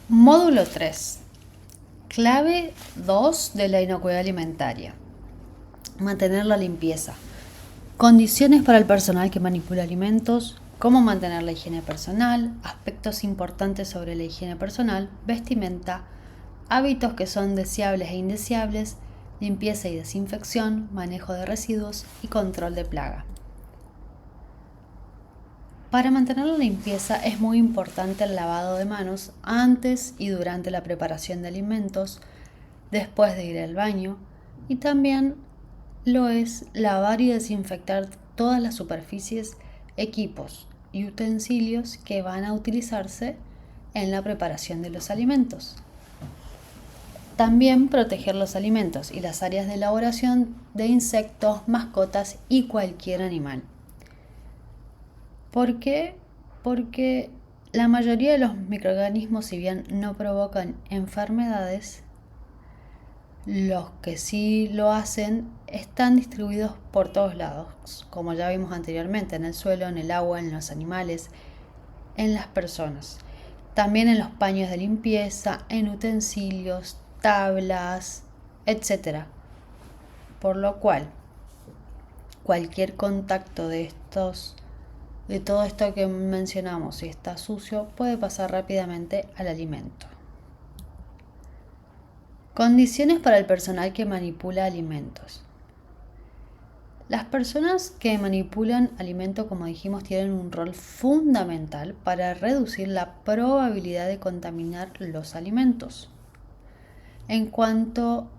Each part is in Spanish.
Módulo 3. Clave 2 de la inocuidad alimentaria. Mantener la limpieza. Condiciones para el personal que manipula alimentos. Cómo mantener la higiene personal. Aspectos importantes sobre la higiene personal. Vestimenta. Hábitos que son deseables e indeseables. Limpieza y desinfección. Manejo de residuos y control de plaga. Para mantener la limpieza es muy importante el lavado de manos antes y durante la preparación de alimentos, después de ir al baño, y también lo es lavar y desinfectar todas las superficies, equipos y utensilios que van a utilizarse en la preparación de los alimentos. También proteger los alimentos y las áreas de elaboración de insectos, mascotas y cualquier animal. ¿Por qué? Porque la mayoría de los microorganismos, si bien no provocan enfermedades, los que sí lo hacen están distribuidos por todos lados, como ya vimos anteriormente, en el suelo, en el agua, en los animales, en las personas. También en los paños de limpieza, en utensilios, tablas, etc. Por lo cual, cualquier contacto de todo esto que mencionamos, si está sucio, puede pasar rápidamente al alimento. Condiciones para el personal que manipula alimentos. Las personas que manipulan alimentos, como dijimos, tienen un rol fundamental para reducir la probabilidad de contaminar los alimentos. En cuanto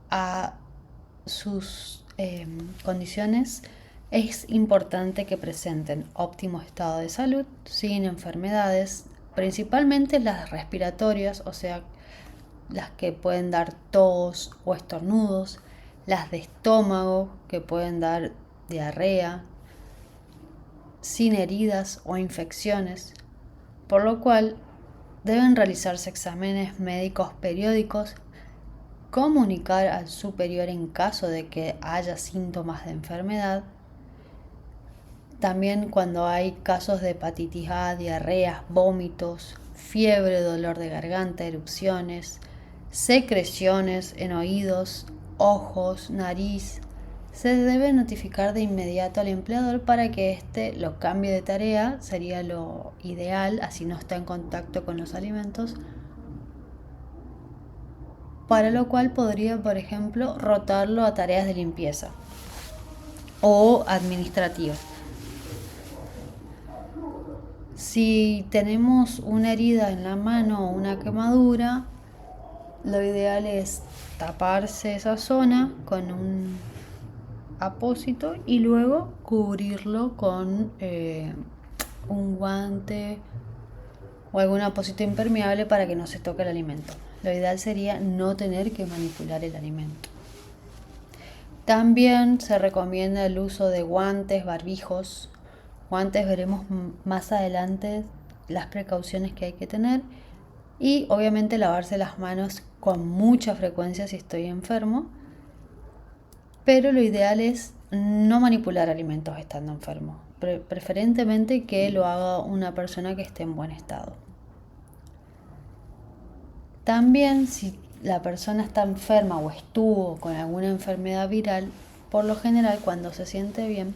a sus condiciones, es importante que presenten óptimo estado de salud, sin enfermedades, principalmente las respiratorias, o sea, las que pueden dar tos o estornudos, las de estómago, que pueden dar diarrea, sin heridas o infecciones, por lo cual deben realizarse exámenes médicos periódicos, comunicar al superior en caso de que haya síntomas de enfermedad. También cuando hay casos de hepatitis A, diarreas, vómitos, fiebre, dolor de garganta, erupciones, secreciones en oídos, ojos, nariz, se debe notificar de inmediato al empleador para que éste lo cambie de tarea, sería lo ideal, así no está en contacto con los alimentos, para lo cual podría, por ejemplo, rotarlo a tareas de limpieza o administrativas. Si tenemos una herida en la mano o una quemadura, lo ideal es taparse esa zona con un apósito y luego cubrirlo con un guante o algún apósito impermeable para que no se toque el alimento. Lo ideal sería no tener que manipular el alimento. También se recomienda el uso de guantes, barbijos. Guantes veremos más adelante las precauciones que hay que tener. Y obviamente lavarse las manos con mucha frecuencia si estoy enfermo. Pero lo ideal es no manipular alimentos estando enfermo. Preferentemente que lo haga una persona que esté en buen estado. También si la persona está enferma o estuvo con alguna enfermedad viral, por lo general cuando se siente bien,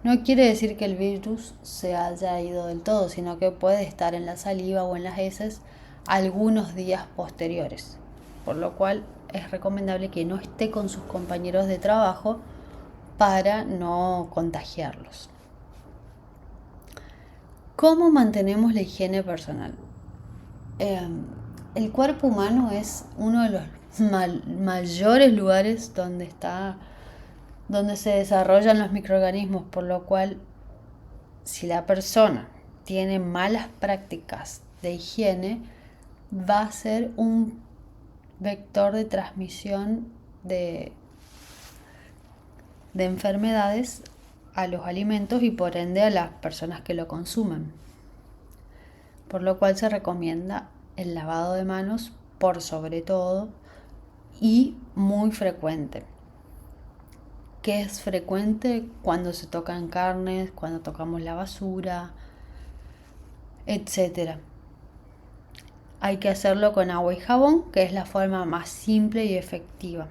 no quiere decir que el virus se haya ido del todo, sino que puede estar en la saliva o en las heces algunos días posteriores, por lo cual es recomendable que no esté con sus compañeros de trabajo para no contagiarlos. ¿Cómo mantenemos la higiene personal? El cuerpo humano es uno de los mayores lugares donde se desarrollan los microorganismos, por lo cual si la persona tiene malas prácticas de higiene, va a ser un vector de transmisión de enfermedades a los alimentos y por ende a las personas que lo consumen. Por lo cual se recomienda el lavado de manos por sobre todo y muy frecuente. ¿Qué es frecuente? Cuando se tocan carnes, cuando tocamos la basura, etc. hay que hacerlo con agua y jabón, que es la forma más simple y efectiva.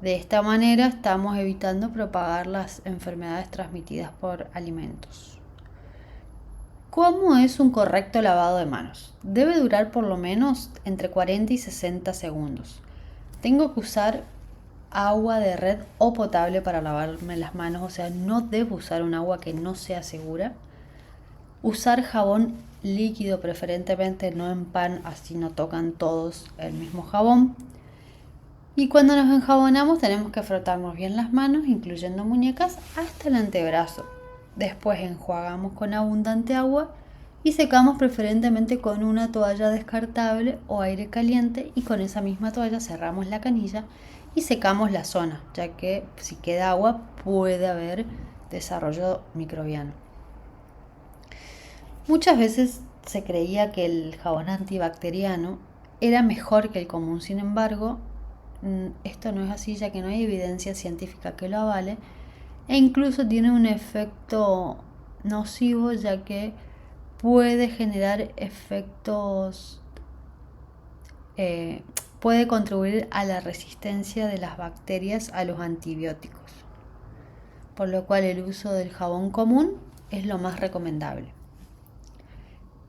De esta manera estamos evitando propagar las enfermedades transmitidas por alimentos. ¿Cómo es un correcto lavado de manos? Debe durar por lo menos entre 40 y 60 segundos. Tengo que usar agua de red o potable para lavarme las manos, o sea, no debo usar un agua que no sea segura. Usar jabón líquido, preferentemente no en pan, así no tocan todos el mismo jabón. Y cuando nos enjabonamos tenemos que frotarnos bien las manos, incluyendo muñecas, hasta el antebrazo. Después enjuagamos con abundante agua y secamos preferentemente con una toalla descartable o aire caliente, y con esa misma toalla cerramos la canilla y secamos la zona, ya que si queda agua puede haber desarrollo microbiano. Muchas veces se creía que el jabón antibacteriano era mejor que el común, sin embargo, esto no es así, ya que no hay evidencia científica que lo avale, e incluso tiene un efecto nocivo, ya que puede generar efectos, puede contribuir a la resistencia de las bacterias a los antibióticos, por lo cual el uso del jabón común es lo más recomendable.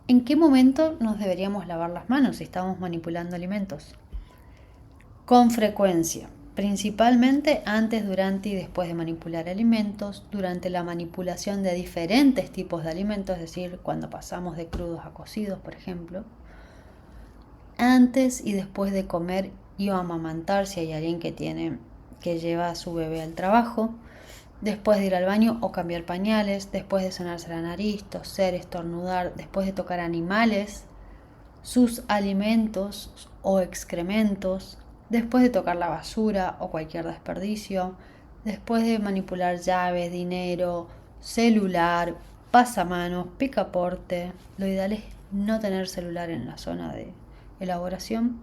¿En qué momento nos deberíamos lavar las manos si estamos manipulando alimentos? Con frecuencia, principalmente antes, durante y después de manipular alimentos, durante la manipulación de diferentes tipos de alimentos, es decir, cuando pasamos de crudos a cocidos, por ejemplo, antes y después de comer y o amamantar, si hay alguien que lleva a su bebé al trabajo, después de ir al baño o cambiar pañales, después de sonarse la nariz, toser, estornudar, después de tocar animales, sus alimentos o excrementos, después de tocar la basura o cualquier desperdicio, después de manipular llaves, dinero, celular, pasamanos, picaporte. Lo ideal es no tener celular en la zona de elaboración.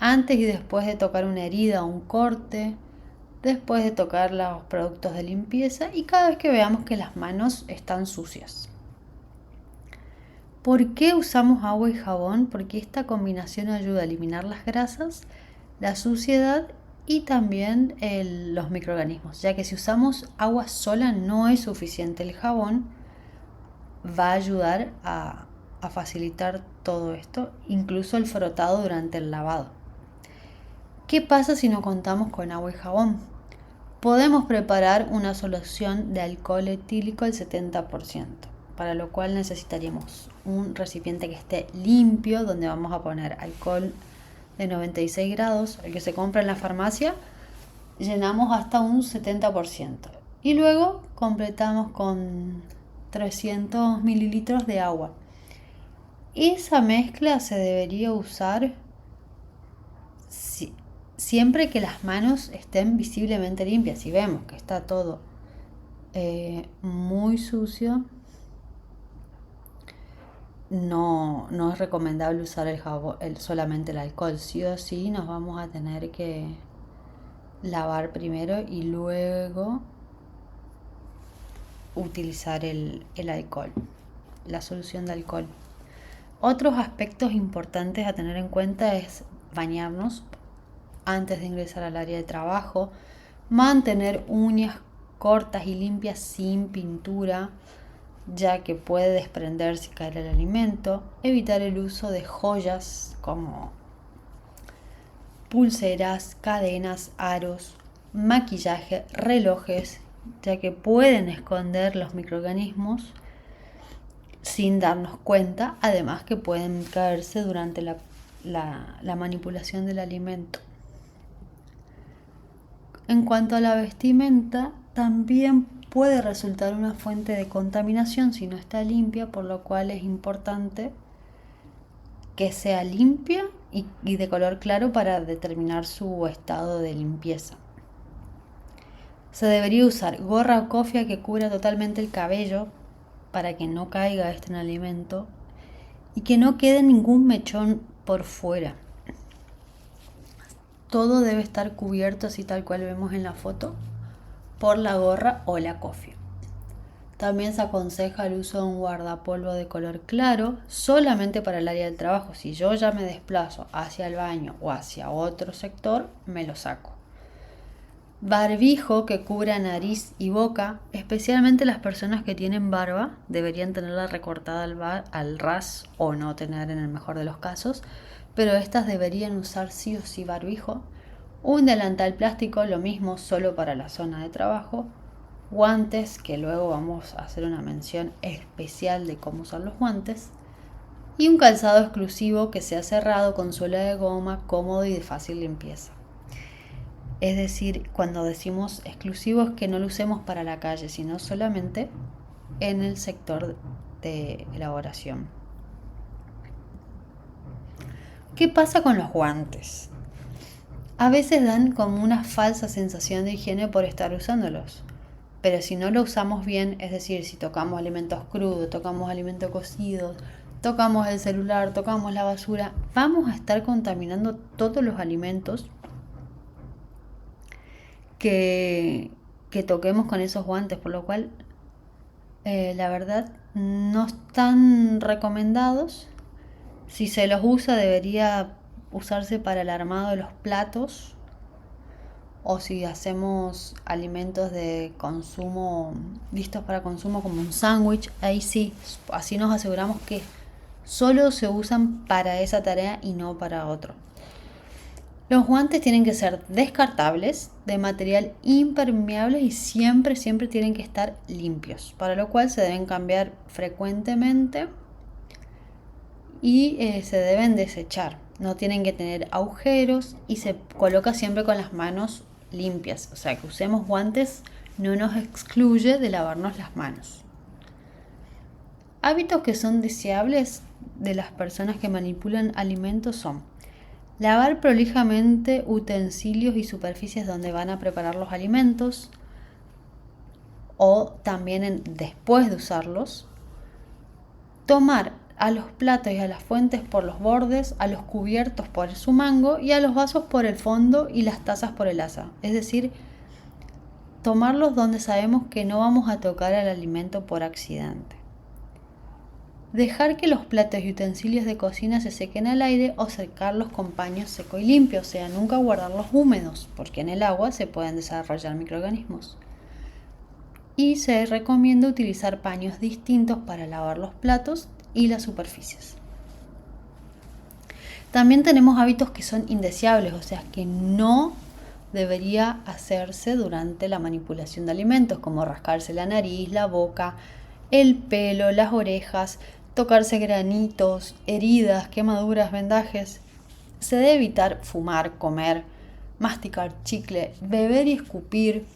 Antes y después de tocar una herida o un corte, después de tocar los productos de limpieza y cada vez que veamos que las manos están sucias. ¿Por qué usamos agua y jabón? Porque esta combinación ayuda a eliminar las grasas, la suciedad y también los microorganismos, ya que si usamos agua sola no es suficiente. El jabón va a ayudar a facilitar todo esto, incluso el frotado durante el lavado. ¿Qué pasa si no contamos con agua y jabón? Podemos preparar una solución de alcohol etílico al 70%, para lo cual necesitaríamos un recipiente que esté limpio, donde vamos a poner alcohol de 96 grados, el que se compra en la farmacia. Llenamos hasta un 70% y luego completamos con 300 mililitros de agua. Esa mezcla se debería usar siempre que las manos estén visiblemente limpias. Si vemos que está todo muy sucio, no es recomendable usar el jabón, solamente el alcohol. Sí o sí nos vamos a tener que lavar primero y luego utilizar el alcohol, la solución de alcohol. Otros aspectos importantes a tener en cuenta es bañarnos antes de ingresar al área de trabajo, mantener uñas cortas y limpias sin pintura, ya que puede desprenderse y caer el alimento, evitar el uso de joyas como pulseras, cadenas, aros, maquillaje, relojes, ya que pueden esconder los microorganismos sin darnos cuenta, además que pueden caerse durante la manipulación del alimento. En cuanto a la vestimenta, también puede resultar una fuente de contaminación si no está limpia, por lo cual es importante que sea limpia y de color claro para determinar su estado de limpieza. Se debería usar gorra o cofia que cubra totalmente el cabello para que no caiga en el alimento y que no quede ningún mechón por fuera. Todo debe estar cubierto, así tal cual vemos en la foto, por la gorra o la cofia. También se aconseja el uso de un guardapolvo de color claro solamente para el área del trabajo. Si yo ya me desplazo hacia el baño o hacia otro sector, me lo saco. Barbijo que cubra nariz y boca, especialmente las personas que tienen barba, deberían tenerla recortada al ras o no tener en el mejor de los casos, pero estas deberían usar sí o sí barbijo. Un delantal plástico, lo mismo, solo para la zona de trabajo. Guantes, que luego vamos a hacer una mención especial de cómo usar los guantes. Y un calzado exclusivo que sea cerrado con suela de goma, cómodo y de fácil limpieza. Es decir, cuando decimos exclusivo es que no lo usemos para la calle, sino solamente en el sector de elaboración. ¿Qué pasa con los guantes? A veces dan como una falsa sensación de higiene por estar usándolos. Pero si no lo usamos bien, es decir, si tocamos alimentos crudos, tocamos alimentos cocidos, tocamos el celular, tocamos la basura, vamos a estar contaminando todos los alimentos que toquemos con esos guantes, por lo cual la verdad no están recomendados. Si se los usa debería usarse para el armado de los platos, o si hacemos alimentos de consumo listos para consumo como un sándwich, ahí sí, así nos aseguramos que solo se usan para esa tarea y no para otro. Los guantes tienen que ser descartables, de material impermeable y siempre tienen que estar limpios, para lo cual se deben cambiar frecuentemente y se deben desechar. No tienen que tener agujeros y se coloca siempre con las manos limpias. O sea, que usemos guantes no nos excluye de lavarnos las manos. Hábitos que son deseables de las personas que manipulan alimentos son: lavar prolijamente utensilios y superficies donde van a preparar los alimentos o también después de usarlos. Tomar a los platos y a las fuentes por los bordes, a los cubiertos por su mango y a los vasos por el fondo y las tazas por el asa. Es decir, tomarlos donde sabemos que no vamos a tocar el alimento por accidente. Dejar que los platos y utensilios de cocina se sequen al aire o secarlos con paño seco y limpio, o sea, nunca guardarlos húmedos, porque en el agua se pueden desarrollar microorganismos. Y se recomienda utilizar paños distintos para lavar los platos y las superficies. También tenemos hábitos que son indeseables, o sea, que no debería hacerse durante la manipulación de alimentos, como rascarse la nariz, la boca, el pelo, las orejas, tocarse granitos, heridas, quemaduras, vendajes. Se debe evitar fumar, comer, masticar chicle, beber y escupir,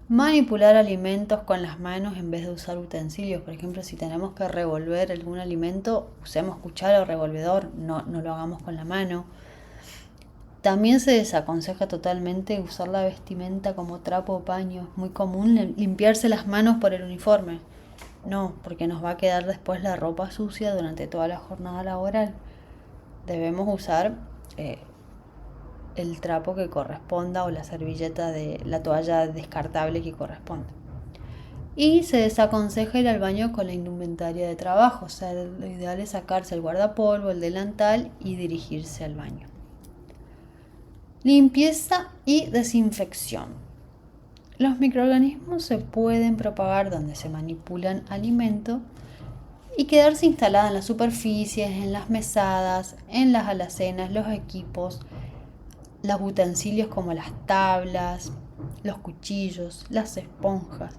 manipular alimentos con las manos en vez de usar utensilios. Por ejemplo, si tenemos que revolver algún alimento, usemos cuchara o revolvedor, no lo hagamos con la mano. También se desaconseja totalmente usar la vestimenta como trapo o paño. Es muy común limpiarse las manos por el uniforme. No, porque nos va a quedar después la ropa sucia durante toda la jornada laboral. Debemos usar el trapo que corresponda o la servilleta de la toalla descartable que corresponda. Y se desaconseja ir al baño con la indumentaria de trabajo, o sea, lo ideal es sacarse el guardapolvo, el delantal y dirigirse al baño. Limpieza y desinfección. Los microorganismos se pueden propagar donde se manipulan alimentos y quedarse instaladas en las superficies, en las mesadas, en las alacenas, los equipos, los utensilios como las tablas, los cuchillos, las esponjas.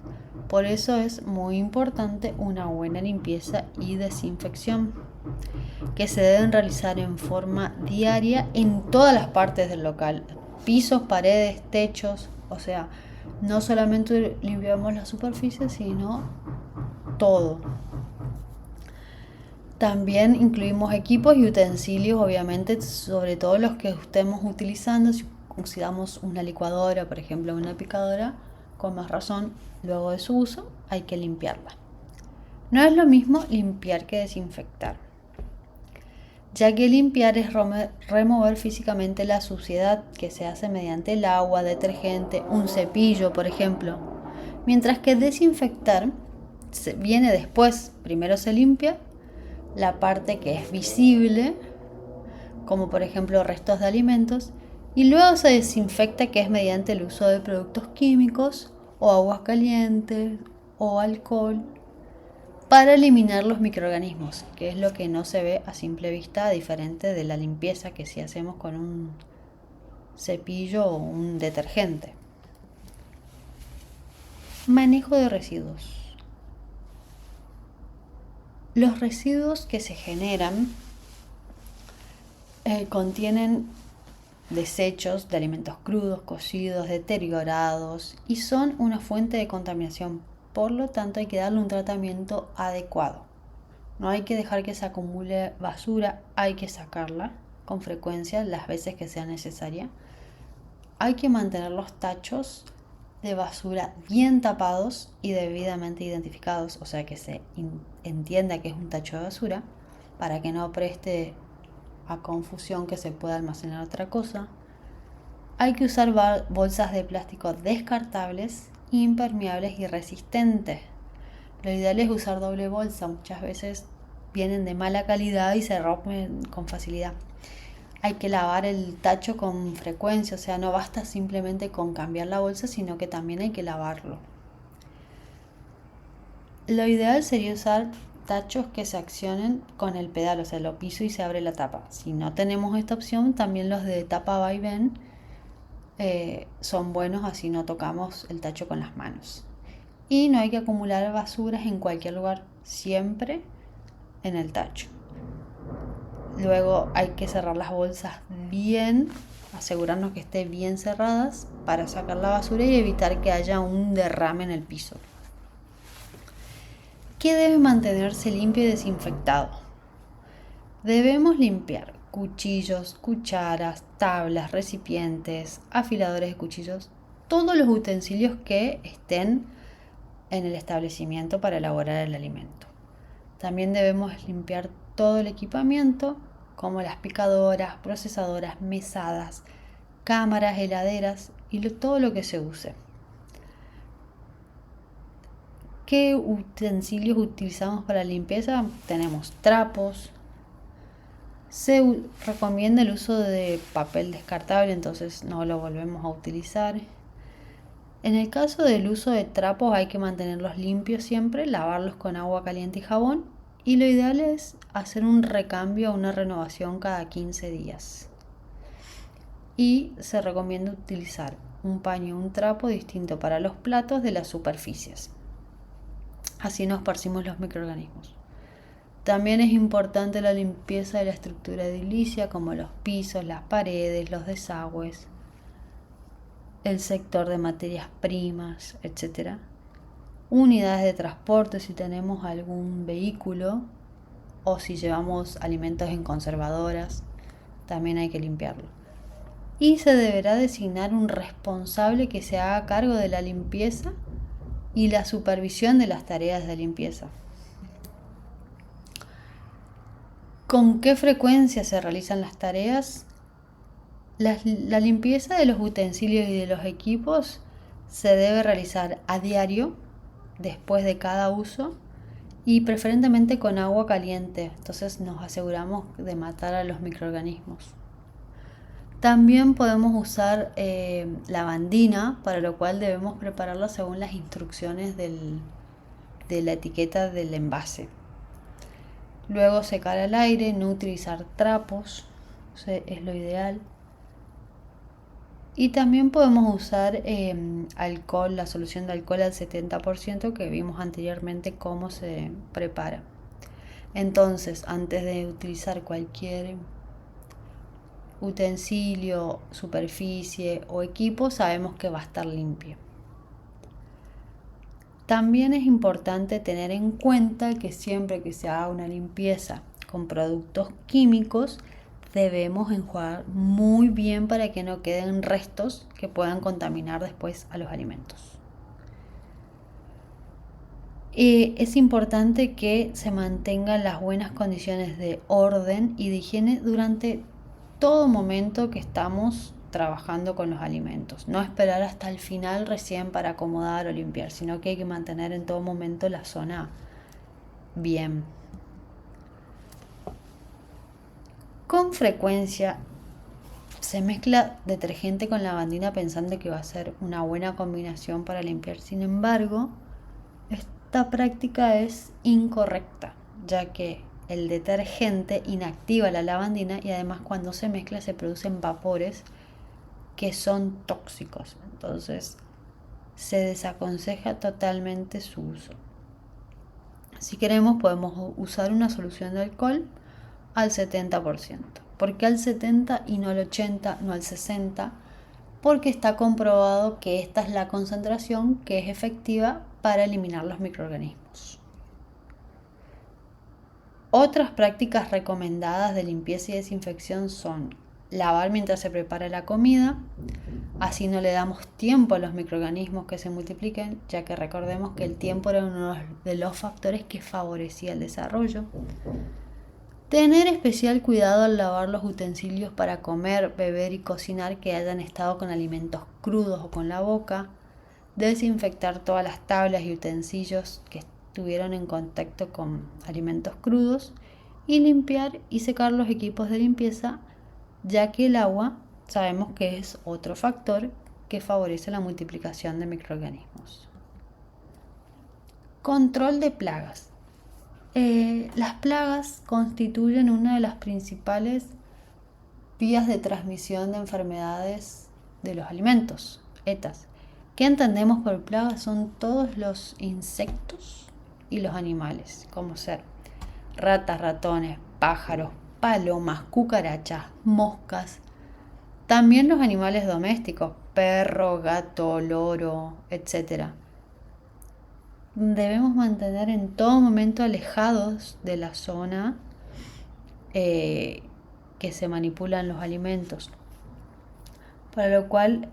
Por eso es muy importante una buena limpieza y desinfección, que se deben realizar en forma diaria en todas las partes del local: pisos, paredes, techos, o sea, no solamente limpiamos la superficie, sino todo. También incluimos equipos y utensilios, obviamente, sobre todo los que estemos utilizando. Si usamos una licuadora, por ejemplo, una picadora, con más razón, luego de su uso, hay que limpiarla. No es lo mismo limpiar que desinfectar, ya que limpiar es remover físicamente la suciedad, que se hace mediante el agua, detergente, un cepillo, por ejemplo, mientras que desinfectar viene después. Primero se limpia la parte que es visible, como por ejemplo restos de alimentos, y luego se desinfecta, que es mediante el uso de productos químicos o aguas calientes o alcohol, para eliminar los microorganismos, que es lo que no se ve a simple vista, diferente de la limpieza que sí hacemos con un cepillo o un detergente. Manejo de residuos. Los residuos que se generan contienen desechos de alimentos crudos, cocidos, deteriorados, y son una fuente de contaminación. Por lo tanto, hay que darle un tratamiento adecuado. No hay que dejar que se acumule basura, hay que sacarla con frecuencia las veces que sea necesaria. Hay que mantener los tachos de basura bien tapados y debidamente identificados, o sea que se entienda que es un tacho de basura, para que no preste a confusión que se pueda almacenar otra cosa. Hay que usar bolsas de plástico descartables, impermeables y resistentes. Lo ideal es usar doble bolsa, muchas veces vienen de mala calidad y se rompen con facilidad. Hay que lavar el tacho con frecuencia, o sea, no basta simplemente con cambiar la bolsa, sino que también hay que lavarlo. Lo ideal sería usar tachos que se accionen con el pedal, o sea, lo piso y se abre la tapa. Si no tenemos esta opción, también los de tapa vaivén son buenos, así no tocamos el tacho con las manos. Y no hay que acumular basuras en cualquier lugar, siempre en el tacho. Luego hay que cerrar las bolsas bien, asegurarnos que estén bien cerradas para sacar la basura y evitar que haya un derrame en el piso. ¿Qué debe mantenerse limpio y desinfectado? Debemos limpiar cuchillos, cucharas, tablas, recipientes, afiladores de cuchillos, todos los utensilios que estén en el establecimiento para elaborar el alimento. También debemos limpiar todo el equipamiento, como las picadoras, procesadoras, mesadas, cámaras, heladeras y todo lo que se use. ¿Qué utensilios utilizamos para limpieza? Tenemos trapos. Se recomienda el uso de papel descartable, entonces no lo volvemos a utilizar. En el caso del uso de trapos hay que mantenerlos limpios siempre, lavarlos con agua caliente y jabón, y lo ideal es hacer un recambio o una renovación cada 15 días. Y se recomienda utilizar un paño o un trapo distinto para los platos de las superficies. Así no esparcimos los microorganismos. También es importante la limpieza de la estructura edilicia, como los pisos, las paredes, los desagües, el sector de materias primas, etc. Unidades de transporte si tenemos algún vehículo o si llevamos alimentos en conservadoras, también hay que limpiarlo. Y se deberá designar un responsable que se haga cargo de la limpieza y la supervisión de las tareas de limpieza. ¿Con qué frecuencia se realizan las tareas? La limpieza de los utensilios y de los equipos se debe realizar a diario, después de cada uso, y preferentemente con agua caliente. Entonces nos aseguramos de matar a los microorganismos. También podemos usar lavandina, para lo cual debemos prepararla según las instrucciones de la etiqueta del envase. Luego secar al aire, no utilizar trapos, es lo ideal. Y también podemos usar alcohol, la solución de alcohol al 70% que vimos anteriormente cómo se prepara. Entonces, antes de utilizar cualquier utensilio, superficie o equipo, sabemos que va a estar limpio. También es importante tener en cuenta que siempre que se haga una limpieza con productos químicos, debemos enjuagar muy bien para que no queden restos que puedan contaminar después a los alimentos. Es importante que se mantengan las buenas condiciones de orden y de higiene durante todo momento que estamos trabajando con los alimentos. No esperar hasta el final recién para acomodar o limpiar, sino que hay que mantener en todo momento la zona bien. Con frecuencia se mezcla detergente con lavandina pensando que va a ser una buena combinación para limpiar. Sin embargo, esta práctica es incorrecta, ya que el detergente inactiva la lavandina y además cuando se mezcla se producen vapores que son tóxicos. Entonces se desaconseja totalmente su uso. Si queremos podemos usar una solución de alcohol al 70%. ¿Por qué al 70% y no al 80%, no al 60%? Porque está comprobado que esta es la concentración que es efectiva para eliminar los microorganismos. Otras prácticas recomendadas de limpieza y desinfección son lavar mientras se prepara la comida, así no le damos tiempo a los microorganismos que se multipliquen, ya que recordemos que el tiempo era uno de los factores que favorecía el desarrollo. Tener especial cuidado al lavar los utensilios para comer, beber y cocinar que hayan estado con alimentos crudos o con la boca. Desinfectar todas las tablas y utensilios que estuvieron en contacto con alimentos crudos. Y limpiar y secar los equipos de limpieza, ya que el agua sabemos que es otro factor que favorece la multiplicación de microorganismos. Control de plagas. Las plagas constituyen una de las principales vías de transmisión de enfermedades de los alimentos, ETAs. ¿Qué entendemos por plagas? Son todos los insectos y los animales, como ser ratas, ratones, pájaros, palomas, cucarachas, moscas. También los animales domésticos, perro, gato, loro, etc. Debemos mantener en todo momento alejados de la zona que se manipulan los alimentos, para lo cual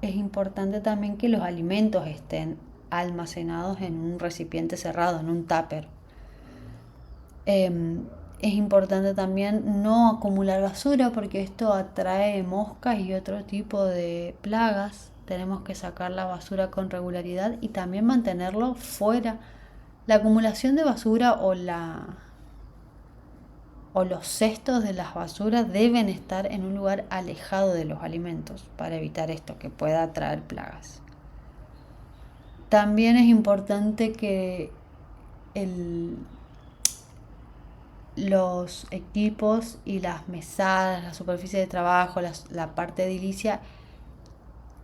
es importante también que los alimentos estén almacenados en un recipiente cerrado, en un tupper. Es importante también no acumular basura porque esto atrae moscas y otro tipo de plagas. Tenemos que sacar la basura con regularidad y también mantenerlo fuera. La acumulación de basura o los cestos de las basuras deben estar en un lugar alejado de los alimentos para evitar esto que pueda atraer plagas. También es importante que los equipos y las mesadas, la superficie de trabajo, la parte edilicia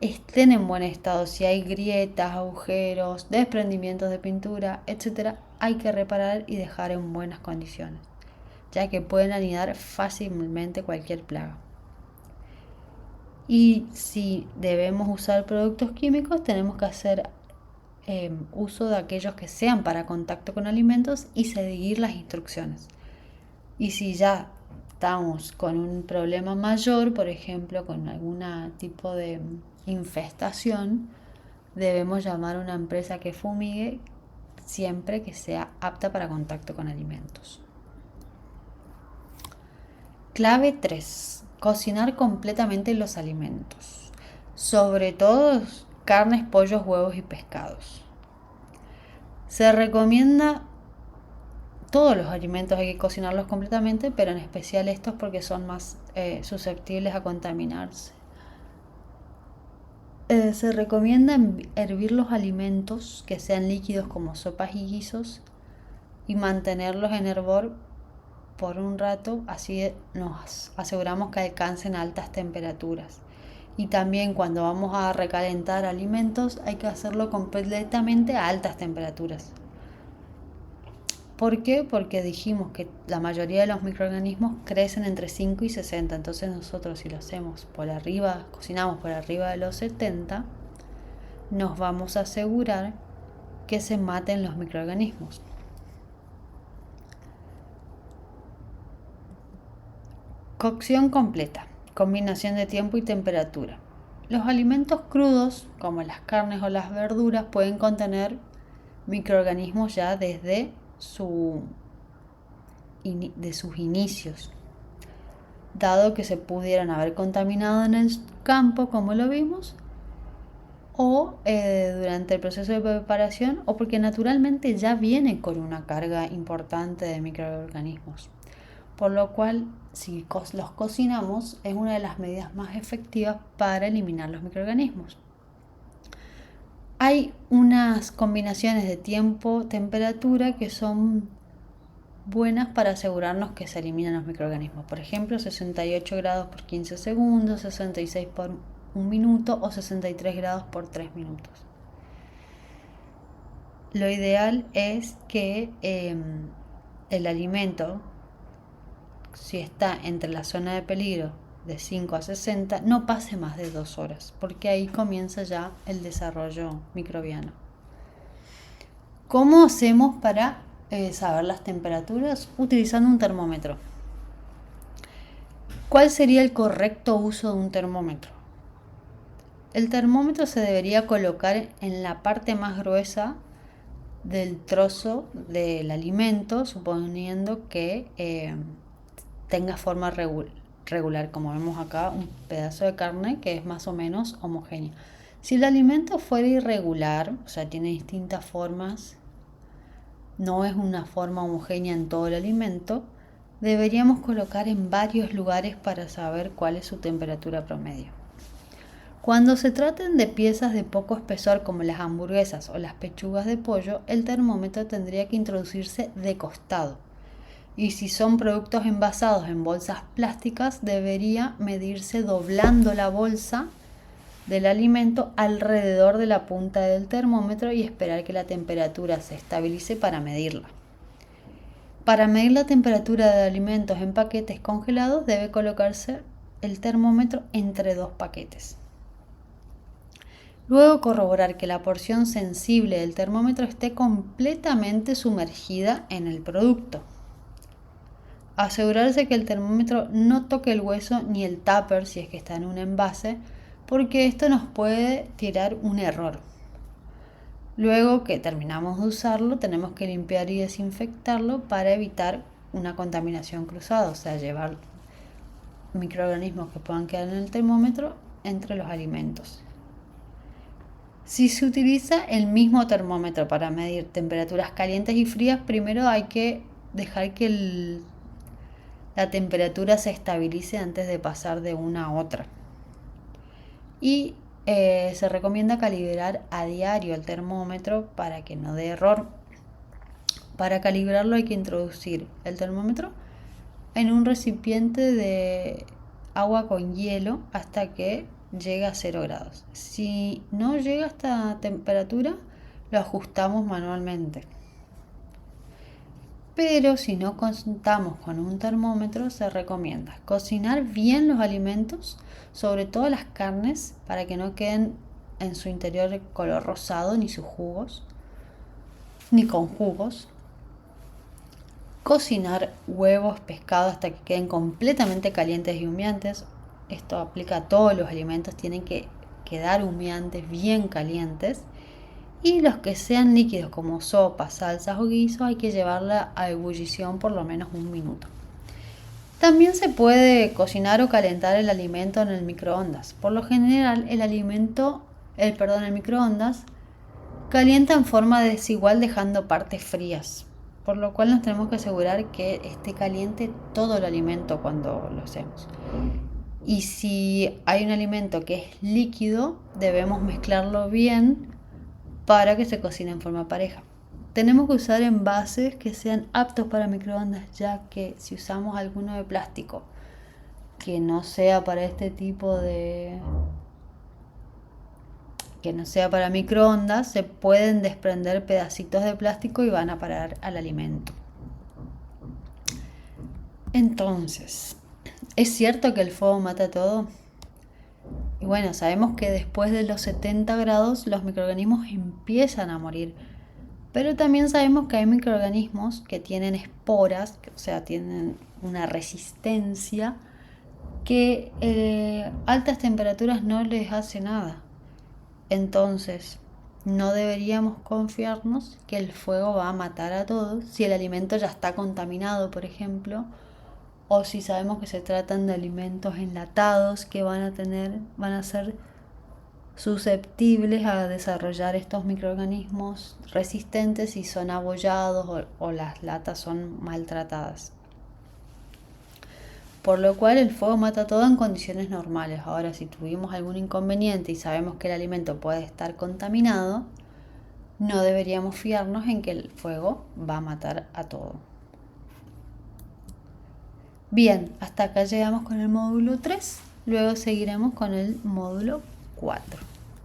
estén en buen estado. Si hay grietas, agujeros, desprendimientos de pintura, etc., hay que reparar y dejar en buenas condiciones, ya que pueden anidar fácilmente cualquier plaga. Y si debemos usar productos químicos, tenemos que hacer uso de aquellos que sean para contacto con alimentos y seguir las instrucciones. Y si ya estamos con un problema mayor, por ejemplo, con algún tipo de infestación, debemos llamar a una empresa que fumigue siempre que sea apta para contacto con alimentos. Clave 3. Cocinar completamente los alimentos, sobre todo carnes, pollos, huevos y pescados. Se recomienda todos los alimentos hay que cocinarlos completamente, pero en especial estos porque son más susceptibles a contaminarse. Se recomienda hervir los alimentos que sean líquidos como sopas y guisos y mantenerlos en hervor por un rato, así nos aseguramos que alcancen altas temperaturas. Y también cuando vamos a recalentar alimentos hay que hacerlo completamente a altas temperaturas. ¿Por qué? Porque dijimos que la mayoría de los microorganismos crecen entre 5 y 60. Entonces nosotros si lo hacemos por arriba, cocinamos por arriba de los 70, nos vamos a asegurar que se maten los microorganismos. Cocción completa, combinación de tiempo y temperatura. Los alimentos crudos, como las carnes o las verduras, pueden contener microorganismos ya desde sus inicios. dado que se pudieran haber contaminado en el campo, como lo vimos, o durante el proceso de preparación, o porque naturalmente ya viene con una carga importante de microorganismos. Por lo cual, si los cocinamos, es una de las medidas más efectivas para eliminar los microorganismos. Hay unas combinaciones de tiempo-temperatura que son buenas para asegurarnos que se eliminan los microorganismos. Por ejemplo, 68 grados por 15 segundos, 66 por 1 minuto o 63 grados por 3 minutos. Lo ideal es que el alimento, si está entre la zona de peligro de 5 a 60, no pase más de 2 horas, porque ahí comienza ya el desarrollo microbiano. ¿Cómo hacemos para saber las temperaturas? Utilizando un termómetro. ¿Cuál sería el correcto uso de un termómetro? El termómetro se debería colocar en la parte más gruesa del trozo del alimento, suponiendo que tenga forma regular, como vemos acá, un pedazo de carne que es más o menos homogéneo. Si el alimento fuera irregular, o sea, tiene distintas formas, no es una forma homogénea en todo el alimento, deberíamos colocar en varios lugares para saber cuál es su temperatura promedio. Cuando se traten de piezas de poco espesor como las hamburguesas o las pechugas de pollo, el termómetro tendría que introducirse de costado. Y si son productos envasados en bolsas plásticas, debería medirse doblando la bolsa del alimento alrededor de la punta del termómetro y esperar que la temperatura se estabilice para medirla. Para medir la temperatura de alimentos en paquetes congelados debe colocarse el termómetro entre 2 paquetes. Luego corroborar que la porción sensible del termómetro esté completamente sumergida en el producto. Asegurarse que el termómetro no toque el hueso ni el tupper si es que está en un envase, porque esto nos puede tirar un error. Luego que terminamos de usarlo, tenemos que limpiar y desinfectarlo para evitar una contaminación cruzada, o sea, llevar microorganismos que puedan quedar en el termómetro entre los alimentos. Si se utiliza el mismo termómetro para medir temperaturas calientes y frías, primero hay que dejar que la temperatura se estabilice antes de pasar de una a otra. Y se recomienda calibrar a diario el termómetro para que no dé error. Para calibrarlo hay que introducir el termómetro en un recipiente de agua con hielo hasta que llega a 0 grados. Si no llega a esta temperatura, lo ajustamos manualmente. Pero si no contamos con un termómetro, se recomienda cocinar bien los alimentos, sobre todo las carnes, para que no queden en su interior de color rosado ni sus jugos, ni con jugos. Cocinar huevos, pescado hasta que queden completamente calientes y humeantes. Esto aplica a todos los alimentos, tienen que quedar humeantes, bien calientes. Y los que sean líquidos como sopas, salsas o guisos hay que llevarla a ebullición por lo menos 1 minuto. También se puede cocinar o calentar el alimento en el microondas. Por lo general el microondas calienta en forma desigual dejando partes frías, por lo cual nos tenemos que asegurar que esté caliente todo el alimento cuando lo hacemos. Y si hay un alimento que es líquido, debemos mezclarlo bien para que se cocine en forma pareja. Tenemos que usar envases que sean aptos para microondas, ya que si usamos alguno de plástico que no sea para este tipo de... que no sea para microondas, se pueden desprender pedacitos de plástico y van a parar al alimento. Entonces, ¿es cierto que el fuego mata todo? Y bueno, sabemos que después de los 70 grados los microorganismos empiezan a morir. Pero también sabemos que hay microorganismos que tienen esporas, o sea, tienen una resistencia que altas temperaturas no les hace nada. Entonces, no deberíamos confiarnos que el fuego va a matar a todos si el alimento ya está contaminado, por ejemplo, o si sabemos que se tratan de alimentos enlatados que van a ser susceptibles a desarrollar estos microorganismos resistentes si son abollados o las latas son maltratadas. Por lo cual el fuego mata todo en condiciones normales. Ahora, si tuvimos algún inconveniente y sabemos que el alimento puede estar contaminado, no deberíamos fiarnos en que el fuego va a matar a todo. Bien, hasta acá llegamos con el módulo 3. Luego seguiremos con el módulo 4.